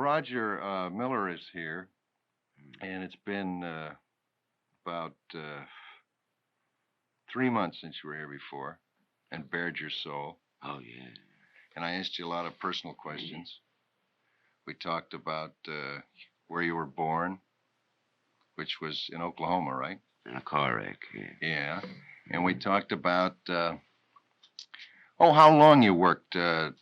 Roger Miller is here, and it's been about 3 months since you were here before and bared your soul. Oh, yeah. And I asked you a lot of personal questions. We talked about where you were born, which was in Oklahoma, right? In a car wreck, yeah. Yeah. And we talked about, how long you worked to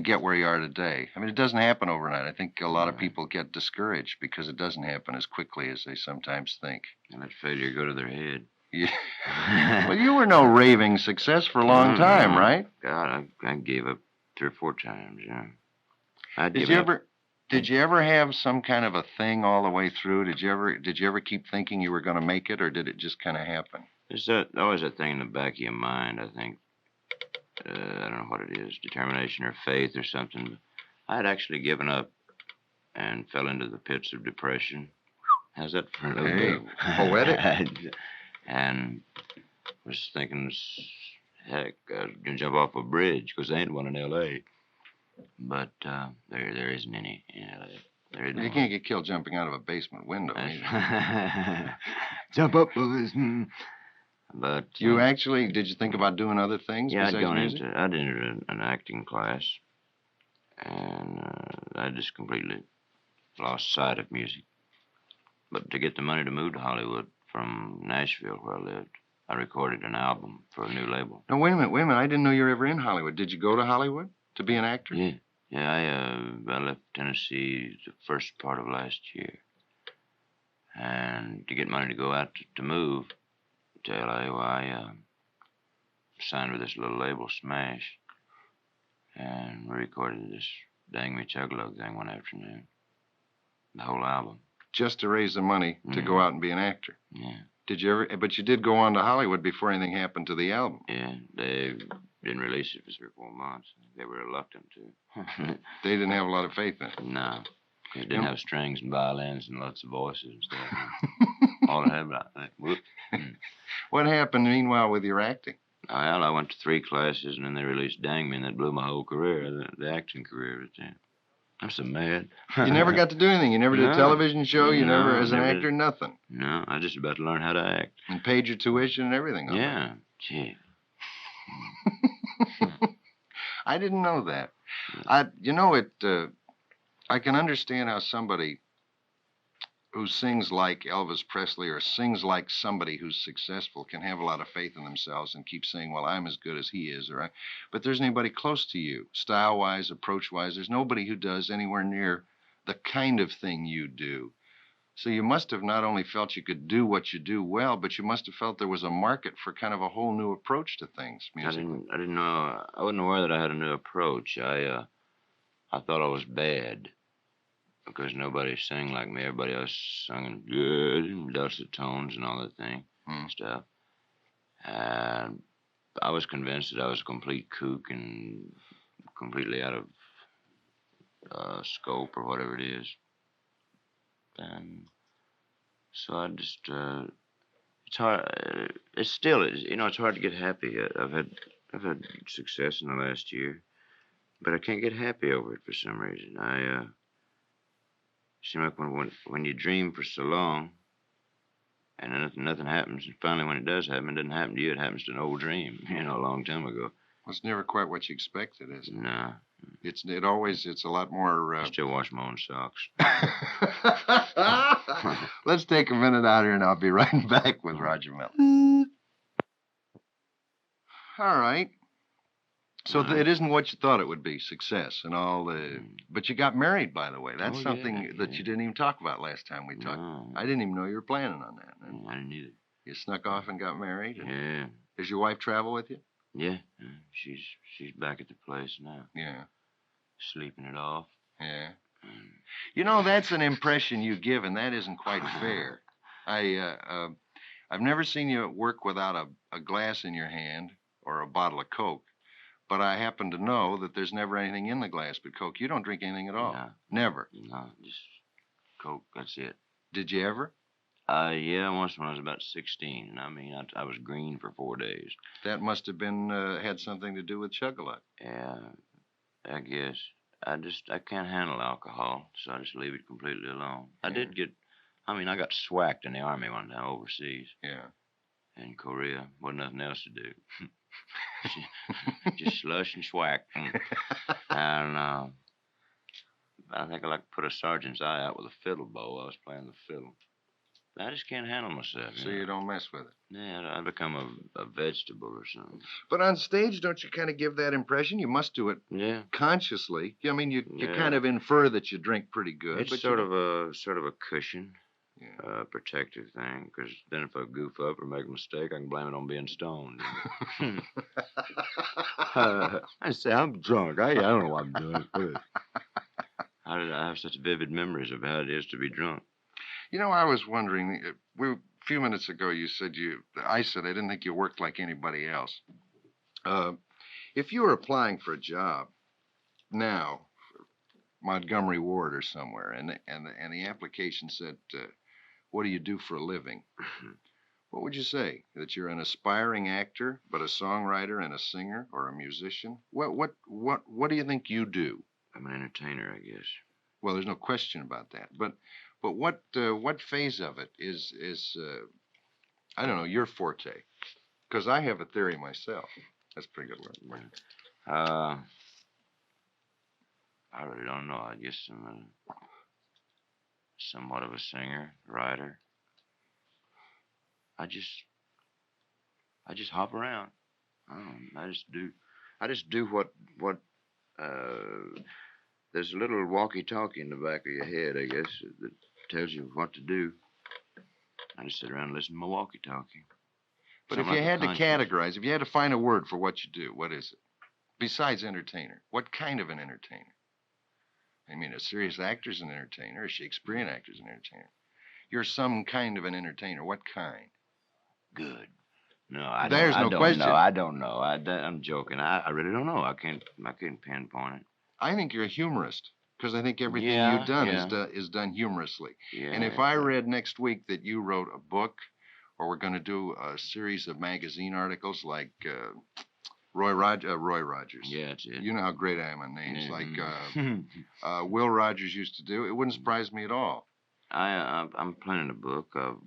get where you are today. I mean, it doesn't happen overnight. I think a lot of people get discouraged because it doesn't happen as quickly as they sometimes think. And let failure go to their head. Yeah. Well, you were no raving success for a long time, right? God, I gave up 3 or 4 times, yeah. Did you ever have some kind of a thing all the way through? Did you ever keep thinking you were going to make it, or did it just kind of happen? There's always that thing in the back of your mind, I think. I don't know what it is, determination or faith or something. I had actually given up and fell into the pits of depression. How's that for a little bit? Poetic. And was thinking, heck, I was going to jump off a bridge because there ain't one in L.A. But there isn't any in L.A. There isn't You can't get killed jumping out of a basement window either. Jump up, boys. But did you think about doing other things? Yeah, I'd entered an acting class, and I just completely lost sight of music. But to get the money to move to Hollywood from Nashville, where I lived, I recorded an album for a new label. No, wait a minute. I didn't know you were ever in Hollywood. Did you go to Hollywood to be an actor? Yeah. Yeah, I left Tennessee the first part of last year. And to get money to go out to move to L.A., well, I signed with this little label, Smash. And we recorded this Dang Me Chug-a-Lug thing one afternoon. The whole album. Just to raise the money to go out and be an actor? Yeah. But you did go on to Hollywood before anything happened to the album? Yeah, they didn't release it for 3 or 4 months. They were reluctant to. They didn't have a lot of faith in it? No. It didn't have strings and violins and lots of voices and stuff. All it had, whoop. What happened, meanwhile, with your acting? Well, I went to 3 classes, and then they released Dang Me, and that blew my whole career, the acting career. I'm so mad. You never got to do anything? You never did a television show? You never, as an actor, nothing? No, I just about to learn how to act. And paid your tuition and everything? Yeah, gee. I didn't know that. I can understand how somebody who sings like Elvis Presley or sings like somebody who's successful can have a lot of faith in themselves and keep saying, well, I'm as good as he is. But there's anybody close to you, style-wise, approach-wise. There's nobody who does anywhere near the kind of thing you do. So you must have not only felt you could do what you do well, but you must have felt there was a market for kind of a whole new approach to things musically. I didn't know. I wasn't aware that I had a new approach. I thought I was bad because nobody sang like me. Everybody else sung in good and dulcet tones and all that thing stuff. And I was convinced that I was a complete kook and completely out of scope or whatever it is. And so I just, it's hard. It's still, it's hard to get happy. I've had success in the last year, but I can't get happy over it for some reason. Seems like when you dream for so long, and nothing happens, and finally when it does happen, it doesn't happen to you. It happens to an old dream, a long time ago. It's never quite what you expected, is it? No. It's a lot more... I still wash my own socks. Let's take a minute out here, and I'll be right back with Roger Miller. All right. So it isn't what you thought it would be, success and all the... But you got married, by the way. That's something that you didn't even talk about last time we talked. No. I didn't even know you were planning on that. I didn't either. You snuck off and got married? Yeah. Does your wife travel with you? Yeah. She's back at the place now. Yeah. Sleeping it off. Yeah. That's an impression you give, and that isn't quite fair. I've never seen you work without a glass in your hand or a bottle of Coke. But I happen to know that there's never anything in the glass but Coke. You don't drink anything at all? No. Never? No, just Coke. That's it. Did you ever? Yeah, once when I was about 16. And I was green for 4 days. That must have been had something to do with Chug-a-Lug. Yeah, I guess. I can't handle alcohol, so I just leave it completely alone. I Yeah. did get, I mean, I got swacked in the army one time overseas Yeah. in Korea. Wasn't nothing else to do. Just slush and swack. And I think I like put a sergeant's eye out with a fiddle bow. I was playing the fiddle. I just can't handle myself. So you don't mess with it. Yeah, I'd become a vegetable or something. But on stage, don't you kind of give that impression? You must do it Yeah. consciously. I mean, you Yeah. kind of infer that you drink pretty good. It's but sort of a cushion, Yeah. protective thing. Because then if I goof up or make a mistake, I can blame it on being stoned. I say I'm drunk. I don't know what I'm doing. I have such vivid memories of how it is to be drunk. You know, I was wondering. A few minutes ago, I said I didn't think you worked like anybody else. If you were applying for a job now, Montgomery Ward or somewhere, and the application said, "What do you do for a living?" What would you say? That you're an aspiring actor, but a songwriter and a singer, or a musician? What do you think you do? I'm an entertainer, I guess. Well, there's no question about that. But what phase of it is I don't know, your forte? Because I have a theory myself. That's a pretty good word. I really don't know. I guess I'm somewhat of a singer, writer. I just hop around. I just do what there's a little walkie-talkie in the back of your head, I guess, that tells you what to do. I just sit around and listen to my walkie-talkie. But if you had to categorize, if you had to find a word for what you do, what is it? Besides entertainer, what kind of an entertainer? I mean, a serious actor's an entertainer, a Shakespearean actor's an entertainer. You're some kind of an entertainer. What kind? Good. No, I There's don't, no I don't question. know. I don't know. I'm joking. I really don't know. I can't pinpoint it. I think you're a humorist because I think everything Yeah, you've done yeah. is done humorously. Yeah. And if I read next week that you wrote a book, or we're going to do a series of magazine articles like Roy Rogers. Yeah, that's it. You know how great I am on names. Mhm. Like Will Rogers used to do. It wouldn't surprise me at all. I'm planning a book. I've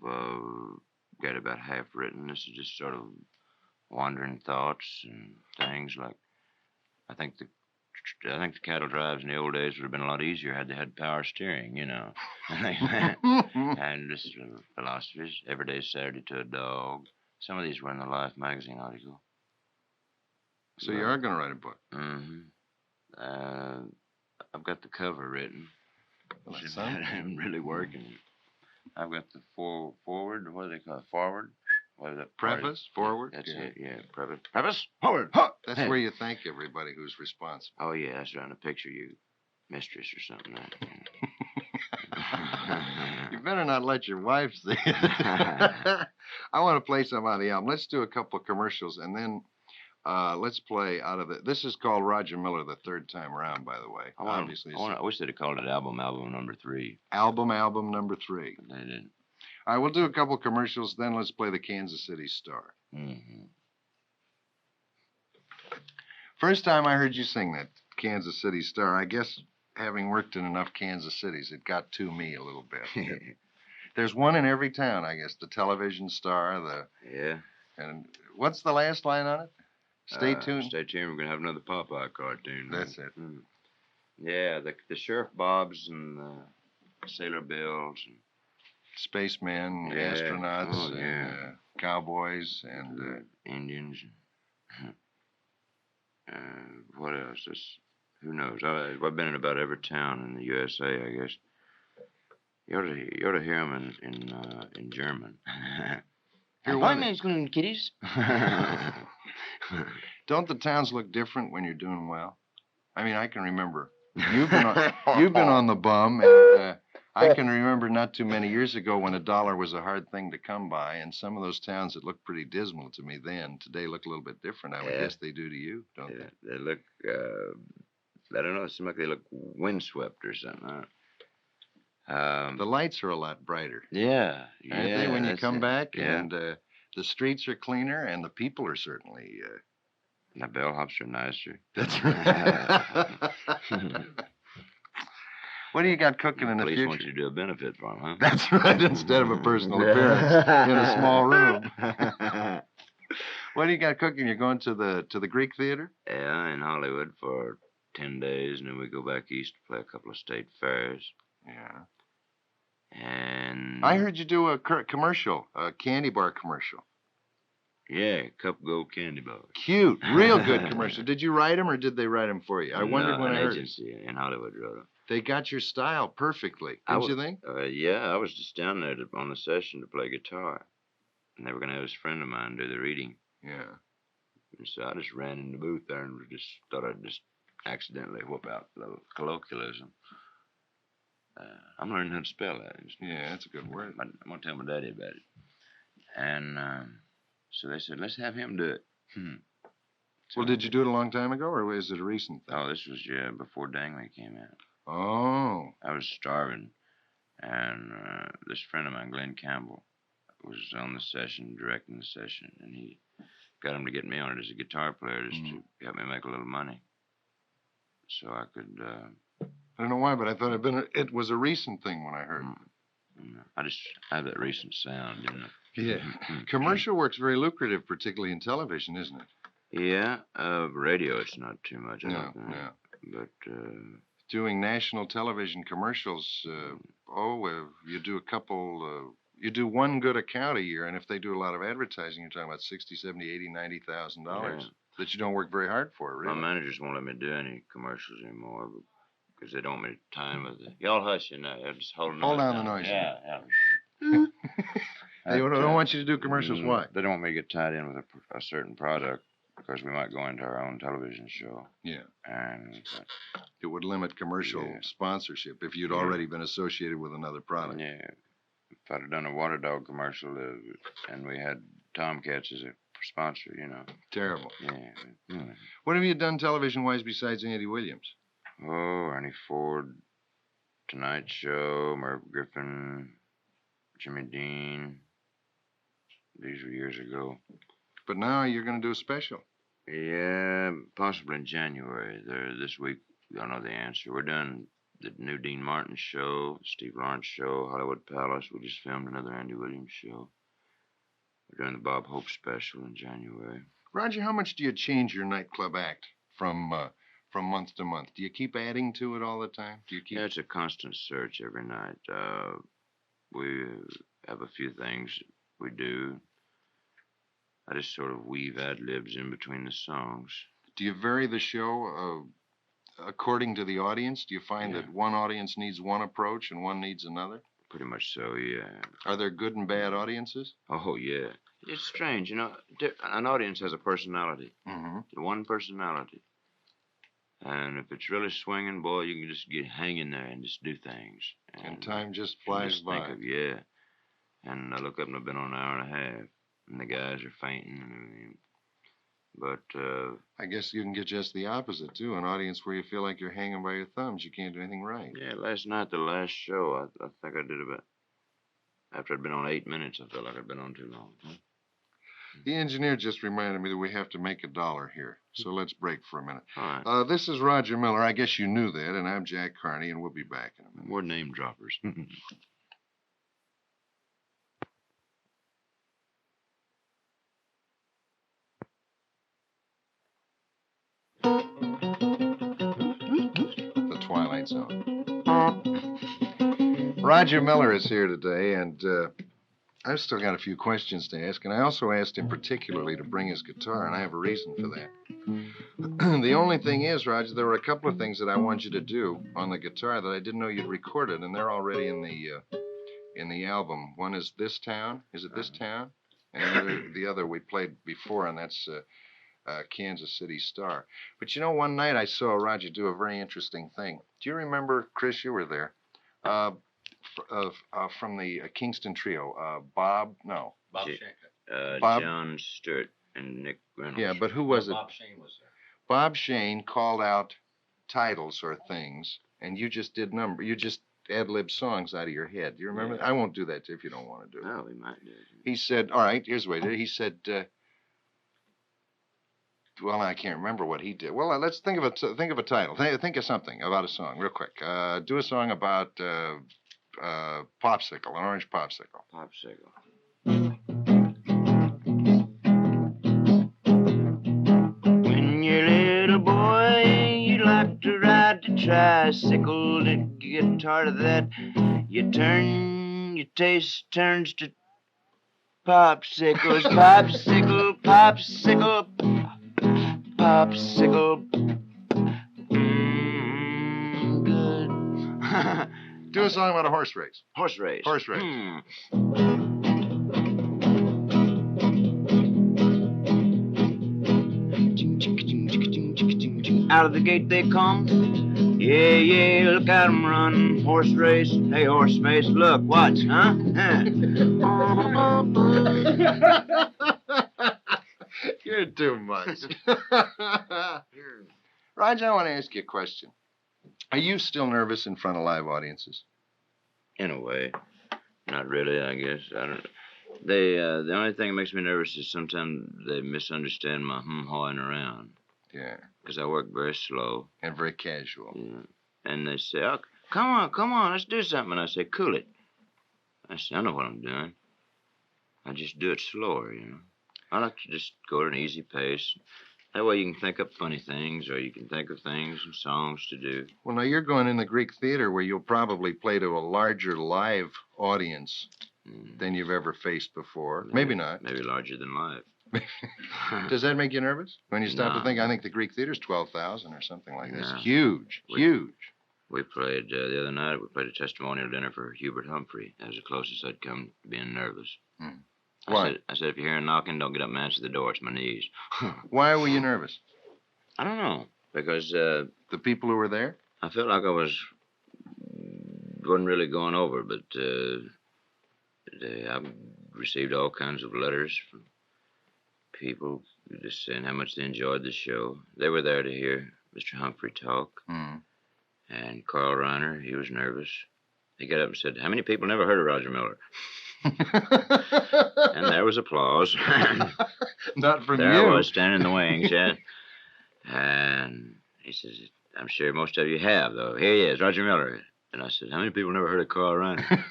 got about half written. This is just sort of wandering thoughts and things. Like I think the cattle drives in the old days would have been a lot easier had they had power steering, you know. And this philosophies, every day Saturday to a dog. Some of these were in the Life magazine article. So you are going to write a book. Mm-hmm. I've got the cover written. Well, I'm really working. I've got the forward. What do they call it? Forward. What is that? Preface, forward. That's yeah. it. Yeah, preface. Forward. Huh. That's Hey. where you thank everybody who's responsible. Oh yeah, that's around a picture of you, mistress or something. You better not let your wife see it. I want to play some on the album. Let's do a couple of commercials, and then let's play out of it. This is called Roger Miller the Third Time Around, by the way. Obviously, I wish they'd have called it album number 3. Album number 3. But they didn't. All right, we'll do a couple of commercials, then let's play the Kansas City Star. Mm-hmm. First time I heard you sing that Kansas City Star, I guess having worked in enough Kansas Cities, it got to me a little bit. There's one in every town, I guess. The television star, Yeah. And what's the last line on it? Stay tuned. Stay tuned. We're gonna have another Popeye cartoon. That's it. Mm. Yeah, the Sheriff Bobs and Sailor Bills and Spacemen, Yeah. astronauts, Oh, yeah. and cowboys, and Indians. What else? Who knows? I've been in about every town in the USA, I guess. You ought to hear them in German. Hear One what? is going kitties. Don't the towns look different when you're doing well? I mean, I can remember you've been on the bum, and I can remember not too many years ago when $1 was a hard thing to come by, and some of those towns that looked pretty dismal to me then today look a little bit different. I would guess they do to you, don't they? They look. I don't know. It seems like they look windswept or something. The lights are a lot brighter. Yeah, Aren't they, when you come back? Yeah. And the streets are cleaner, and the people are certainly. The bellhops are nicer. That's right. What do you got cooking in the Police future? want you to do a benefit for them, huh? That's right, instead of a personal appearance in a small room. What do you got cooking? You're going to the Greek Theater? Yeah, in Hollywood for 10 days, and then we go back east to play a couple of state fairs. Yeah. And I heard you do a commercial, a candy bar commercial. yeah, Cup Gold candy bars. Cute, real good commercial. Did you write them or did they write them for you? I wondered when I heard. An agency in Hollywood wrote them. They got your style perfectly, didn't you think? Yeah, I was just down there on the session to play guitar, and they were going to have this friend of mine do the reading. Yeah. And so I just ran in the booth there and just thought I'd just accidentally whoop out a little colloquialism. I'm learning how to spell that. Yeah, that's a good word. I'm going to tell my daddy about it. And so they said, let's have him do it. Well, did you do it a long time ago, or is it a recent thing? Oh, this was, before Dangley came out. Oh. I was starving, and this friend of mine, Glenn Campbell, was on the session, directing the session, and he got him to get me on it as a guitar player just to help me make a little money. So I could... I don't know why, but I thought it was a recent thing when I heard. I just have that recent sound, you know. Yeah. Commercial work's very lucrative, particularly in television, isn't it? Yeah. Radio, it's not too much. I No, don't think. no. But... doing national television commercials, you do a couple... you do one good account a year, and if they do a lot of advertising, you're talking about $60,000, $70,000, $80,000 Yeah. that you don't work very hard for, really. My managers won't let me do any commercials anymore because they don't want me to time with it. Y'all hush, you know. Just hold down the noise. Yeah. They don't want you to do commercials. Why? They don't want me to get tied in with a certain product because we might go into our own television show. Yeah. And it would limit commercial sponsorship if you'd already been associated with another product. Yeah. If I'd have done a water dog commercial and we had Tomcats as a sponsor, you know. Terrible. Yeah. What have you done television-wise besides Andy Williams? Oh, Ernie Ford, Tonight Show, Merv Griffin, Jimmy Dean. These were years ago. But now you're going to do a special. Yeah, possibly in January. This week, I don't know the answer. We're doing the new Dean Martin show, Steve Lawrence show, Hollywood Palace. We just filmed another Andy Williams show. We're doing the Bob Hope special in January. Roger, how much do you change your nightclub act from month to month? Do you keep adding to it all the time? Yeah, it's a constant search every night. We have a few things we do. I just sort of weave ad-libs in between the songs. Do you vary the show according to the audience? Do you find that one audience needs one approach and one needs another? Pretty much so, yeah. Are there good and bad audiences? Oh, yeah. It's strange, you know. An audience has a personality. Mm-hmm. One personality. And if it's really swinging, boy, you can just get hanging there and just do things. And time just flies by. And I look up and I've been on an hour and a half. And the guys are fainting and everything. But, I guess you can get just the opposite, too. An audience where you feel like you're hanging by your thumbs. You can't do anything right. Yeah, last night, the last show, I think I did about... After I'd been on 8 minutes, I felt like I'd been on too long. The engineer just reminded me that we have to make $1 here. So let's break for a minute. All right. This is Roger Miller. I guess you knew that. And I'm Jack Carney, and we'll be back in a minute. We're name droppers. The Twilight Zone. Roger Miller is here today, and I've still got a few questions to ask, and I also asked him particularly to bring his guitar, and I have a reason for that. The only thing is, Roger, there were a couple of things that I want you to do on the guitar that I didn't know you'd recorded, and they're already in the album. One is This Town. Is it This Town? And the other we played before, and that's Kansas City Star. But you know, one night I saw Roger do a very interesting thing. Do you remember, Chris, you were there, from the Kingston Trio, Bob Shane. John Sturt and Nick Reynolds. Yeah, but who was it? Bob Shane was there. Bob Shane called out titles or things, and you just did you just ad-lib songs out of your head. Do you remember? I won't do that if you don't want to do it. Oh, we might do it. He said, all right, here's what he did. He said, Well, I can't remember what he did. Well, let's think of a title. Think of something about a song, real quick. Do a song about popsicle, an orange popsicle. Popsicle. When you're a little boy, you like to ride the tricycle. And you get tired of that, your taste turns to popsicles. Popsicle, popsicle, popsicle. Good. Do a song about a horse race. Horse race. Horse race. Out of the gate they come. Yeah, yeah, look at 'em run. Horse race. Hey, horse face, look, watch, huh? You're too much. Roger, I want to ask you a question. Are you still nervous in front of live audiences? In a way. Not really, I guess. I don't. The only thing that makes me nervous is sometimes they misunderstand my hawing around. Yeah. Because I work very slow. And very casual. Yeah. And they say, oh, come on, let's do something. And I say, cool it. I say, I know what I'm doing. I just do it slower, you know. I like to just go at an easy pace. That way you can think up funny things, or you can think of things and songs to do. Well, now you're going in the Greek theater where you'll probably play to a larger live audience than you've ever faced before. Maybe not. Maybe larger than life. Does that make you nervous? When you stop to think, I think the Greek theater's 12,000 or something like that. It's huge, huge. We played, the other night, we played a testimonial dinner for Hubert Humphrey. That was the closest I'd come to being nervous. Why? I said, if you hear a knocking, don't get up and answer the door. It's my knees. Why were you nervous? I don't know. Because the people who were there? I felt like I wasn't really going over, but I received all kinds of letters from people just saying how much they enjoyed the show. They were there to hear Mr. Humphrey talk. And Carl Reiner, he was nervous. He got up and said, how many people never heard of Roger Miller? And there was applause. Not from there you. I was standing in the wings, yeah. And he says, I'm sure most of you have, though. Here he is, Roger Miller. And I said, how many people never heard of Carl Reiner?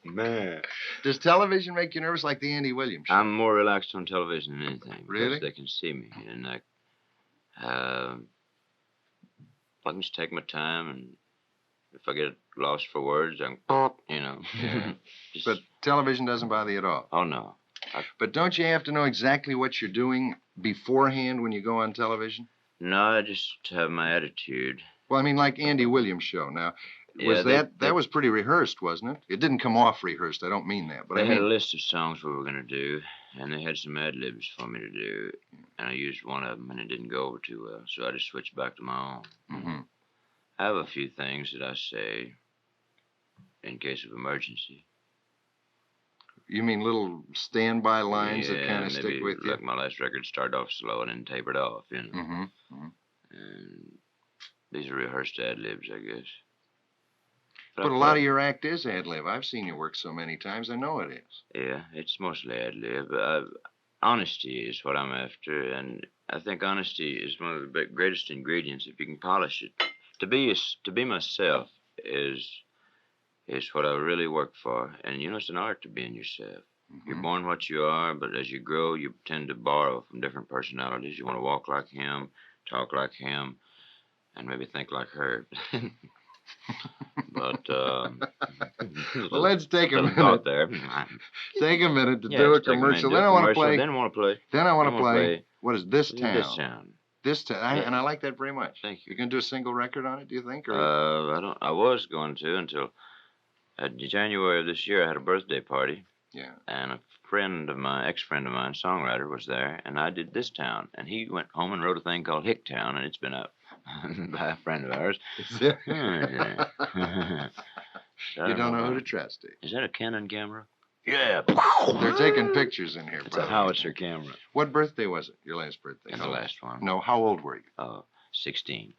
Man. Does television make you nervous like the Andy Williams show? I'm more relaxed on television than anything. Really? Because they can see me. And I can just take my time, and if I get lost for words, I can, you know. Yeah. But television doesn't bother you at all? Oh, no. But don't you have to know exactly what you're doing beforehand when you go on television? No, I just have my attitude. Well, I mean, like Andy Williams' show. Now, was that was pretty rehearsed, wasn't it? It didn't come off rehearsed. I don't mean that, but they had a list of songs we were going to do, and they had some ad libs for me to do, and I used one of them, and it didn't go over too well, so I just switched back to my own. I have a few things that I say in case of emergency. You mean little standby lines that kind of stick with you? Like my last record started off slow and then tapered off, you know. And these are rehearsed ad libs, I guess. But a lot of your act is ad lib. I've seen you work so many times. I know it is. Yeah, it's mostly ad lib. Honesty is what I'm after, and I think honesty is one of the greatest ingredients if you can polish it. To be myself is what I really work for, and you know it's an art to being yourself. You're born what you are, but as you grow, you tend to borrow from different personalities. You want to walk like him, talk like him, and maybe think like her. But well, let's take a minute. Take a minute to do a commercial. Then I want to play. Then I want to play. Then I want to play. What is This Town? This Town. This Town, and I like that very much. Thank you. You're gonna do a single record on it? Do you think? Or? I don't. I was going to until January of this year. I had a birthday party. Yeah. And a ex-friend of mine, songwriter, was there, and I did This Town, and he went home and wrote a thing called Hicktown, and it's been up by a friend of ours. You don't know who to trust, do you? Is that a Canon camera? Yeah. They're taking pictures in here. It's a howitzer camera. What birthday was it? Your last birthday? The last one. No, how old were you? 16.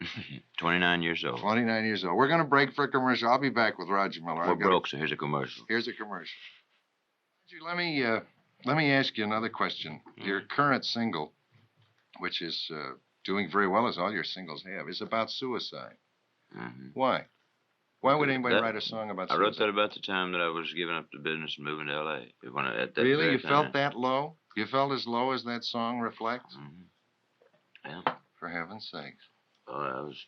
29 years old. 29 years old. We're going to break for a commercial. I'll be back with Roger Miller. We're broke, so here's a commercial. Here's a commercial. Let me Let me ask you another question. Your current single, which is doing very well as all your singles have, is about suicide. Why? Why would anybody write a song about suicide? I wrote that about the time that I was giving up the business and moving to L.A. Really? You felt that low? You felt as low as that song reflects? Yeah. For heaven's sakes. Oh, I was...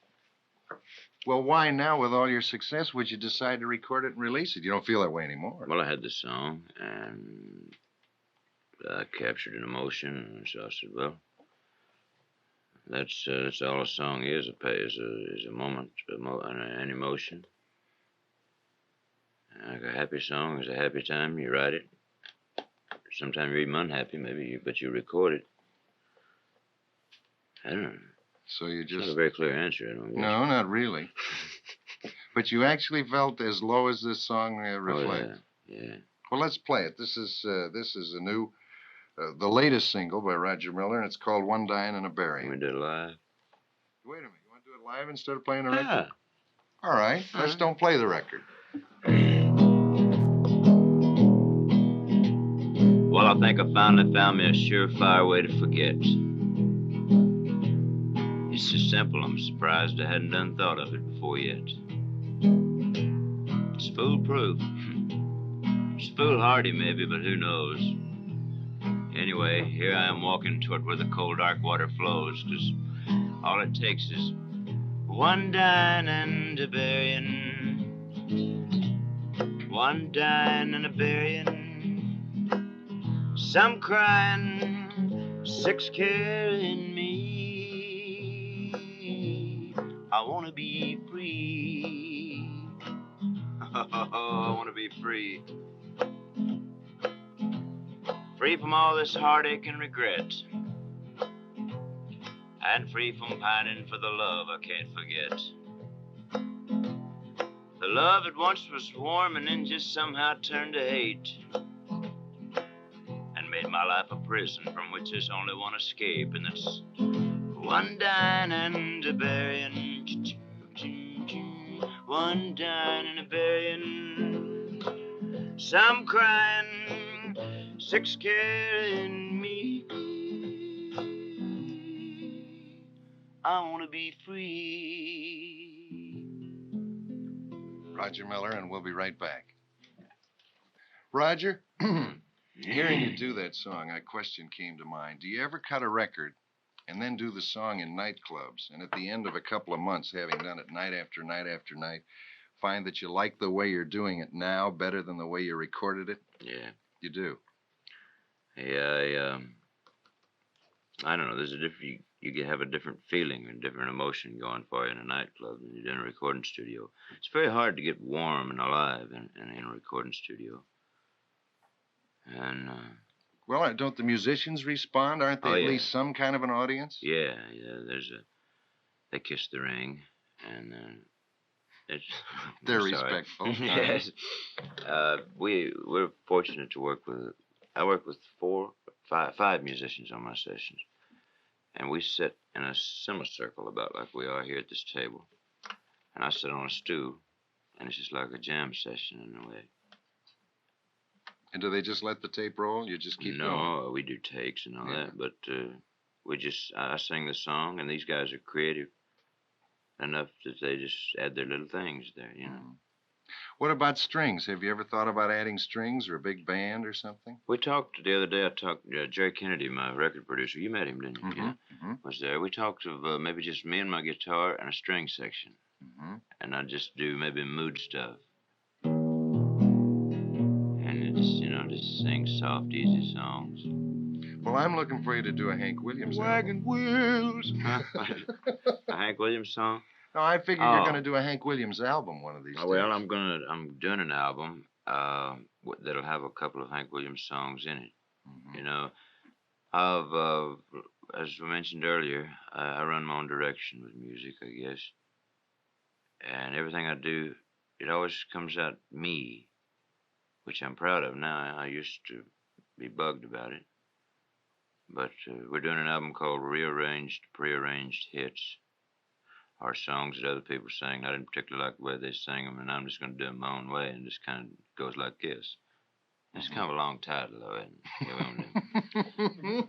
Well, why now, with all your success, would you decide to record it and release it? You don't feel that way anymore. Well, I had this song, and I captured an emotion, and so I said, well, that's all a song is a moment, an emotion. Like a happy song is a happy time. You write it. Sometimes you're even unhappy, but you record it. I don't know. So you just... It's not a very clear answer, I don't guess. No, not really. But you actually felt as low as this song reflects. Oh, yeah. Well, let's play it. This is a new, the latest single by Roger Miller, and it's called One Dying and a Burying. We did it live. Wait a minute. You want to do it live instead of playing the record? Yeah. All right. Let's don't play the record. Well, I think I finally found me a surefire way to forget. It's so simple, I'm surprised I hadn't done thought of it before yet. It's foolproof. It's foolhardy, maybe, but who knows? Anyway, here I am walking toward where the cold, dark water flows, 'cause all it takes is one dying and a burying. One dying and a burying. Some crying, six carrying me. I want to be free. I want to be free. Free from all this heartache and regret. And free from pining for the love I can't forget. The love that once was warm and then just somehow turned to hate. And made my life a prison from which there's only one escape, and that's one dying and a burying. One dying and a burying. Some crying, six carrying me. I want to be free. Roger Miller, and we'll be right back. Roger, hearing you do that song, a question came to mind. Do you ever cut a record and then do the song in nightclubs, and at the end of a couple of months, having done it night after night after night, find that you like the way you're doing it now better than the way you recorded it? Yeah. You do? Yeah, I don't know. There's a different... You have a different feeling and different emotion going for you in a nightclub than you do in a recording studio. It's very hard to get warm and alive in a recording studio. And... Well, don't the musicians respond? Aren't they at least some kind of an audience? Yeah. They kiss the ring, and it's... They're respectful. Yes. We're fortunate to work with... I work with five musicians on my sessions. And we sit in a semicircle about like we are here at this table. And I sit on a stool, and it's just like a jam session in a way. And do they just let the tape roll? You just keep going? No, we do takes and all that, but I sing the song, and these guys are creative enough that they just add their little things there, you know. What about strings? Have you ever thought about adding strings or a big band or something? We talked the other day. Jerry Kennedy, my record producer. You met him, didn't you? Mm-hmm. Yeah. Mm-hmm. Was there. We talked of maybe just me and my guitar and a string section. Mm-hmm. And I'd just do maybe mood stuff. And just sing soft, easy songs. Well, I'm looking for you to do a Hank Williams Wagon wheels. A Hank Williams song? No, I figure you're going to do a Hank Williams album one of these days. Well, I'm doing an album that'll have a couple of Hank Williams songs in it. Mm-hmm. You know, as we mentioned earlier, I run my own direction with music, I guess. And everything I do, it always comes out me, which I'm proud of now. I used to be bugged about it. But we're doing an album called Rearranged, Prearranged Hits. Our songs that other people sing. I didn't particularly like the way they sang them, and I'm just going to do them my own way, and just kind of goes like this. That's kind of a long title, though, isn't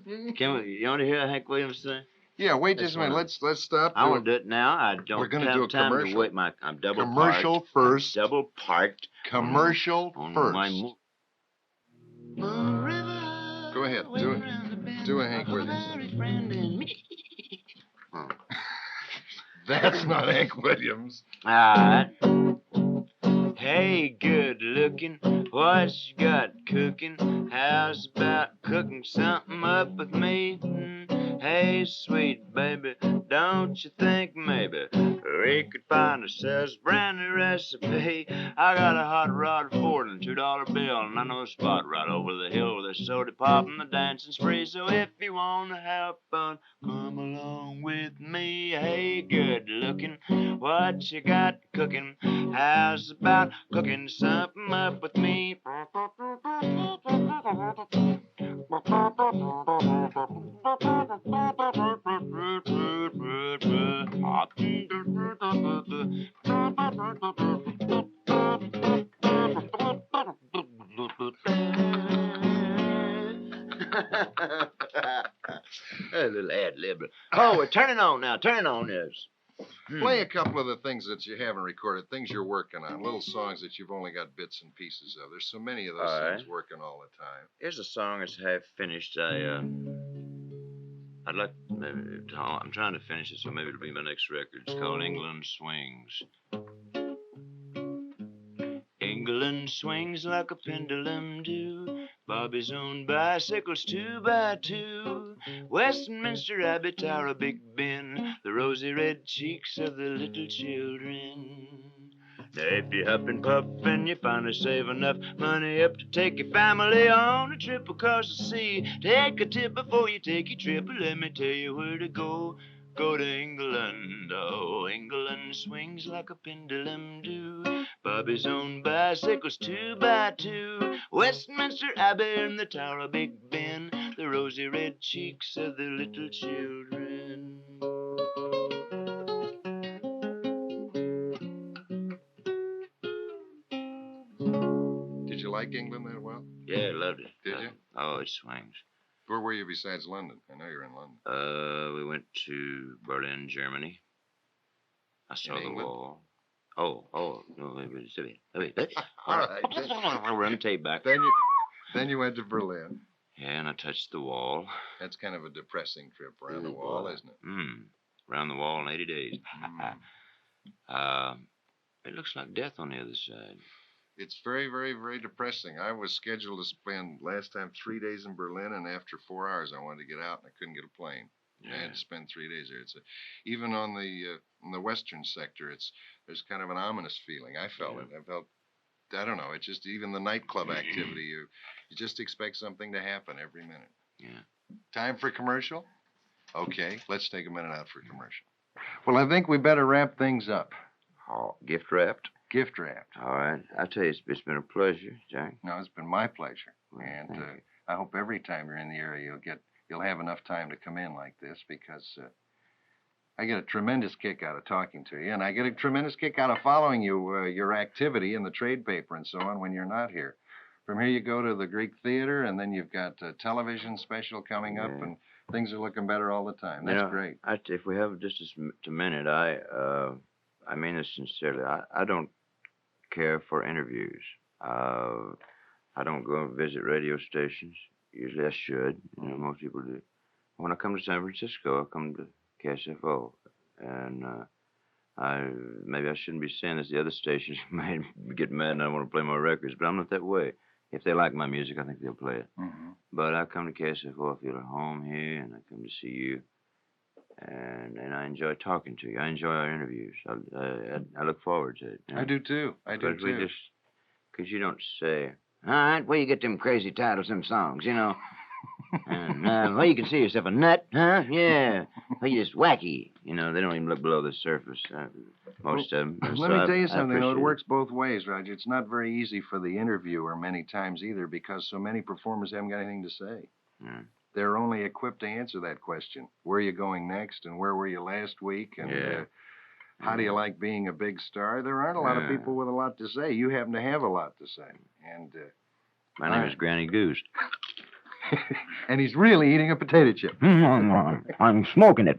it? You want to hear Hank Williams sing? Yeah, wait just a minute. Let's stop. I want to do it now. I don't We're gonna have do a time commercial. to wait. I'm double Commercial parked. first. I'm double parked. Commercial on first. My Go ahead. Do a Hank Williams. That's not Hank Williams. All right. Hey, good looking, what you got cooking? How's about cooking something up with me? Hey, sweet baby, don't you think maybe we could find ourselves a brand new recipe? I got a hot rod Ford and $2 bill, and I know a spot right over the hill where there's soda pop and the dancing's free. So if you wanna have fun, come along with me. Hey, good looking, what you got cooking? How's about cooking something up with me? A little ad lib. Oh, we're turning on now. Turning on this. Play a couple of the things that you haven't recorded, things you're working on, little songs that you've only got bits and pieces of. There's so many of those things working all the time. Here's a song that's half finished. I'd like, I'm trying to finish it, so maybe it'll be my next record. It's called England Swings. England swings like a pendulum do. Bobby's own bicycles 2x2. Westminster Abbey Tower, Big Ben, the rosy red cheeks of the little children. Now if you huff and puff and you finally save enough money up to take your family on a trip across the sea, take a tip before you take your trip, and let me tell you where to go. Go to England, oh, England swings like a pendulum do. Bobby's own bicycles 2x2. Westminster Abbey and the Tower of Big Ben, the rosy red cheeks of the little children. Did you like England that well? Yeah, I loved it. Did you? Oh, it swings. Where were you besides London? I know you're in London. We went to Berlin, Germany. I saw the wall. Oh, no, wait. All right. I'll run the tape back. Then you went to Berlin. Yeah, and I touched the wall. That's kind of a depressing trip around the wall, isn't it? Around the wall in 80 days. It looks like death on the other side. It's very, very, very depressing. I was scheduled to spend last time 3 days in Berlin, and after 4 hours, I wanted to get out, and I couldn't get a plane. Yeah. I had to spend 3 days there. Even on the in the western sector, there's kind of an ominous feeling. I felt it. I don't know. It's just even the nightclub activity. You just expect something to happen every minute. Yeah. Time for commercial? Okay, let's take a minute out for commercial. Well, I think we better wrap things up. Oh, gift wrapped? Gift wrapped. All right. I tell you, it's been a pleasure, Jack. No, it's been my pleasure. And I hope every time you're in the area you'll have enough time to come in like this, because I get a tremendous kick out of talking to you, and I get a tremendous kick out of following you, your activity in the trade paper and so on when you're not here. From here you go to the Greek Theater, and then you've got a television special coming up, and things are looking better all the time. That's great. If we have just a minute, I mean this sincerely. I don't care for interviews. I don't go and visit radio stations. Usually I should. Most people do. When I come to San Francisco, I come to KSFO. And maybe I shouldn't be saying this. The other stations might get mad and I want to play my records, but I'm not that way. If they like my music, I think they'll play it. But I come to KSFO, I feel at home here, and I come to see you. And I enjoy talking to you. I enjoy our interviews. I look forward to it. I do too. Because you don't say, all right, where you get them crazy titles, them songs, And, well, you can see yourself a nut, huh? Yeah. Well, you're just wacky. They don't even look below the surface. Most of them. Let me tell you something, though. It works both ways, Roger. It's not very easy for the interviewer many times either, because so many performers haven't got anything to say. They're only equipped to answer that question. Where are you going next, and where were you last week, and how do you like being a big star? There aren't a lot of people with a lot to say. You happen to have a lot to say. And My name is Granny Goose. And he's really eating a potato chip. I'm smoking it.